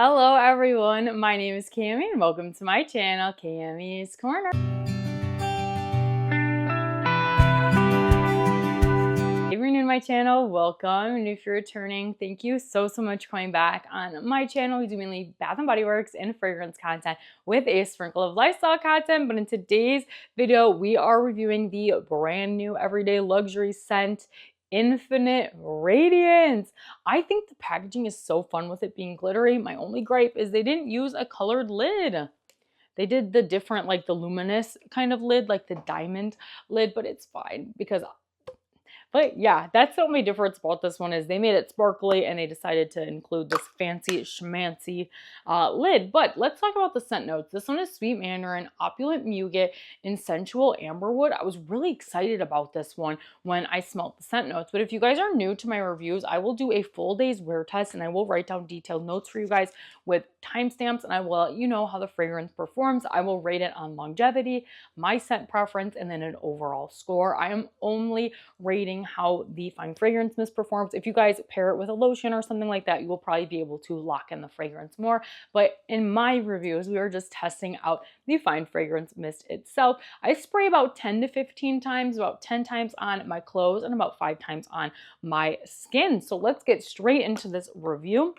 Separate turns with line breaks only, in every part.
Hello everyone, my name is Cami and welcome to my channel, Cami's Corner. If you're new to my channel, welcome, and if you're returning, thank you so much for coming back on my channel. We do mainly Bath & Body Works and fragrance content with a sprinkle of lifestyle content, but in today's video, we are reviewing the brand new everyday luxury scent, Infinite Radiance. I think the packaging is so fun with it being glittery. My only gripe is they didn't use a colored lid. They did the different, like the luminous kind of lid, like the diamond lid, but it's fine because yeah, that's the only difference about this one is they made it sparkly and they decided to include this fancy schmancy lid. But let's talk about the scent notes. This one is sweet mandarin, opulent muguet, and sensual amberwood. I was really excited about this one when I smelled the scent notes. But if you guys are new to my reviews, I will do a full day's wear test and I will write down detailed notes for you guys with timestamps and I will let you know how the fragrance performs. I will rate it on longevity, my scent preference, and then an overall score. I am only rating how the fine fragrance mist performs. If you guys pair it with a lotion or something like that, you will probably be able to lock in the fragrance more. But in my reviews, we are just testing out the fine fragrance mist itself. I spray about 10 to 15 times, about 10 times on my clothes and about 5 times on my skin. So let's get straight into this review.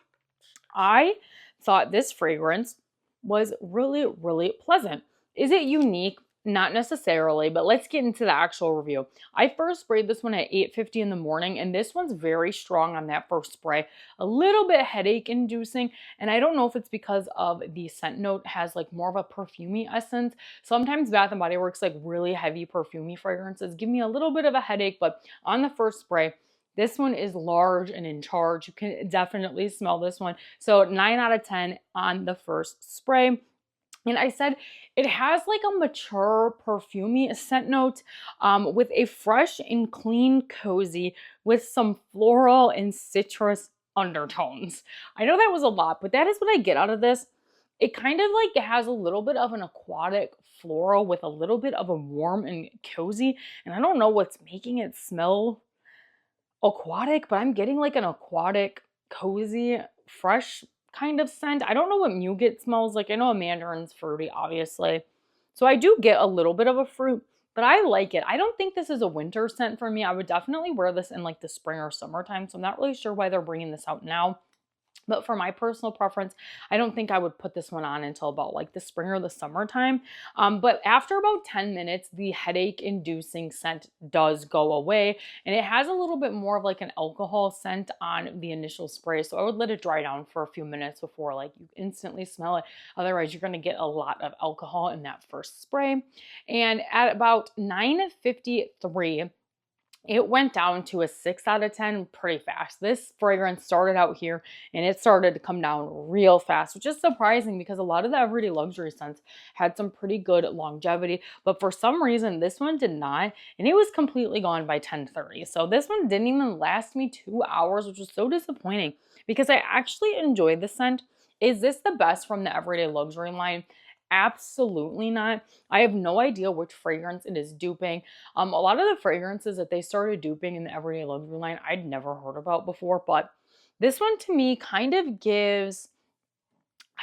I thought this fragrance was really pleasant. Is it unique? Not necessarily, but let's get into the actual review. I first sprayed this one at 8:50 in the morning, and this one's very strong on that first spray. A little bit headache inducing, and I don't know if it's because of the scent note has like more of a perfumey essence. Sometimes Bath & Body Works like really heavy perfumey fragrances give me a little bit of a headache, but on the first spray, this one is large and in charge. You can definitely smell this one. So 9 out of 10 on the first spray. And I said it has like a mature, perfumey scent note with a fresh and clean cozy with some floral and citrus undertones. I know that was a lot, but that is what I get out of this. It kind of like has a little bit of an aquatic floral with a little bit of a warm and cozy. And I don't know what's making it smell aquatic, but I'm getting like an aquatic, cozy, fresh kind of scent. I don't know what muguet smells like. I know a mandarin's fruity, obviously. So I do get a little bit of a fruit, but I like it. I don't think this is a winter scent for me. I would definitely wear this in like the spring or summertime. So I'm not really sure why they're bringing this out now. But for my personal preference, I don't think I would put this one on until about like the spring or the summertime. But after about 10 minutes, the headache-inducing scent does go away. And it has a little bit more of like an alcohol scent on the initial spray. So I would let it dry down for a few minutes before like you instantly smell it. Otherwise, you're going to get a lot of alcohol in that first spray. And at about 9:53, it went down to a 6 out of 10 pretty fast. This fragrance started out here and it started to come down real fast, which is surprising because a lot of the everyday luxury scents had some pretty good longevity, but for some reason this one did not, and it was completely gone by 10:30. So this one didn't even last me 2 hours, which was so disappointing because I actually enjoyed the scent. Is this the best from the everyday luxury line? Absolutely not. I have no idea which fragrance it is duping. A lot of the fragrances that they started duping in the everyday luxury line, I'd never heard about before, but this one to me kind of gives,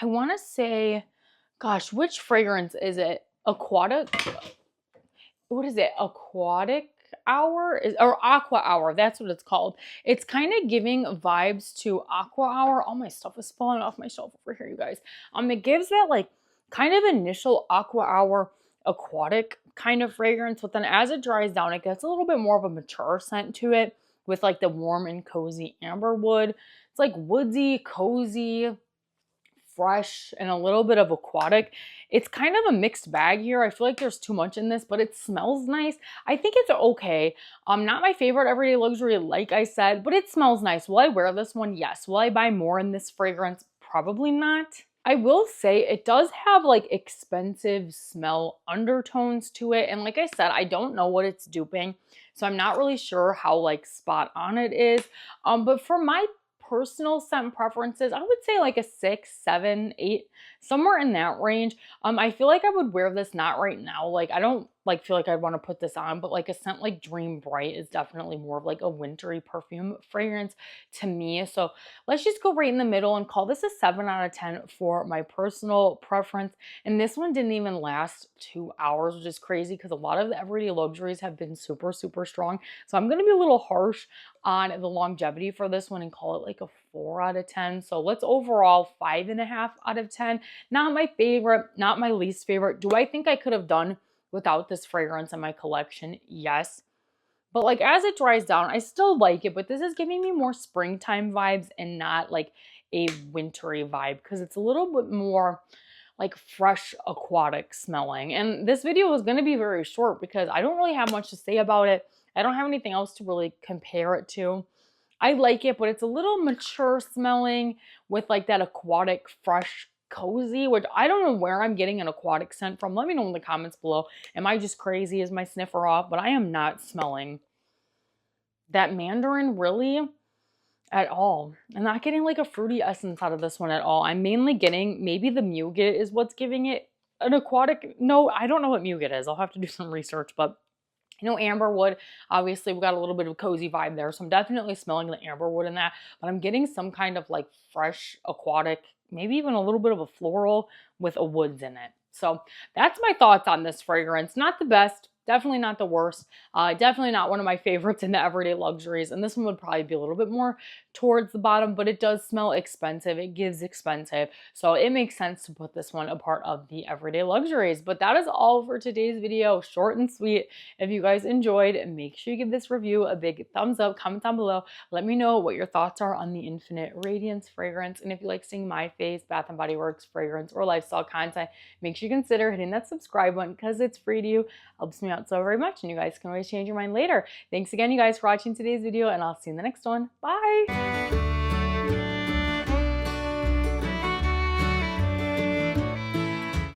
I want to say, gosh, which fragrance is it? Aquatic? What is it? Aquatic Hour or Aqua Hour? That's what it's called. It's kind of giving vibes to Aqua Hour. All my stuff is falling off my shelf over here, you guys. It gives that like kind of initial Aqua Hour aquatic kind of fragrance, but then as it dries down, it gets a little bit more of a mature scent to it with like the warm and cozy amber wood. It's like woodsy, cozy, fresh, and a little bit of aquatic. It's kind of a mixed bag here. I feel like there's too much in this, but it smells nice. I think it's okay. Not my favorite everyday luxury, like I said, but it smells nice. Will I wear this one? Yes. Will I buy more in this fragrance? Probably not. I will say it does have like expensive smell undertones to it. And like I said, I don't know what it's duping. So I'm not really sure how like spot on it is. But for my personal scent preferences, I would say like a 6, 7, 8, somewhere in that range. I feel like I would wear this not right now. Like I don't like feel like I'd want to put this on, but like a scent like Dream Bright is definitely more of like a wintry perfume fragrance to me. So let's just go right in the middle and call this a 7 out of 10 for my personal preference. And this one didn't even last 2 hours, which is crazy because a lot of the everyday luxuries have been super, super strong. So I'm going to be a little harsh on the longevity for this one and call it like a 4 out of 10. So let's overall 5.5 out of 10. Not my favorite, not my least favorite. Do I think I could have done without this fragrance in my collection? Yes. But like as it dries down, I still like it, but this is giving me more springtime vibes and not like a wintry vibe because it's a little bit more like fresh aquatic smelling. And this video is going to be very short because I don't really have much to say about it. I don't have anything else to really compare it to. I like it, but it's a little mature smelling with like that aquatic, fresh, cozy, which I don't know where I'm getting an aquatic scent from. Let me know in the comments below. Am I just crazy? Is my sniffer off? But I am not smelling that mandarin really at all. I'm not getting like a fruity essence out of this one at all. I'm mainly getting, maybe the muguet is what's giving it an aquatic. No, I don't know what muguet is. I'll have to do some research, but you know, amberwood, obviously we got a little bit of a cozy vibe there. So I'm definitely smelling the amberwood in that, but I'm getting some kind of like fresh aquatic, maybe even a little bit of a floral with a woods in it. So that's my thoughts on this fragrance. Not the best, definitely not the worst. Definitely not one of my favorites in the everyday luxuries. And this one would probably be a little bit more towards the bottom, but it does smell expensive. It gives expensive. So it makes sense to put this one a part of the everyday luxuries. But that is all for today's video. Short and sweet. If you guys enjoyed, make sure you give this review a big thumbs up. Comment down below. Let me know what your thoughts are on the Infinite Radiance fragrance. And if you like seeing my face, Bath & Body Works fragrance or lifestyle content, make sure you consider hitting that subscribe button because it's free to you. Helps me out so very much, and you guys can always change your mind later. Thanks again, you guys, for watching today's video, and I'll see you in the next one. Bye!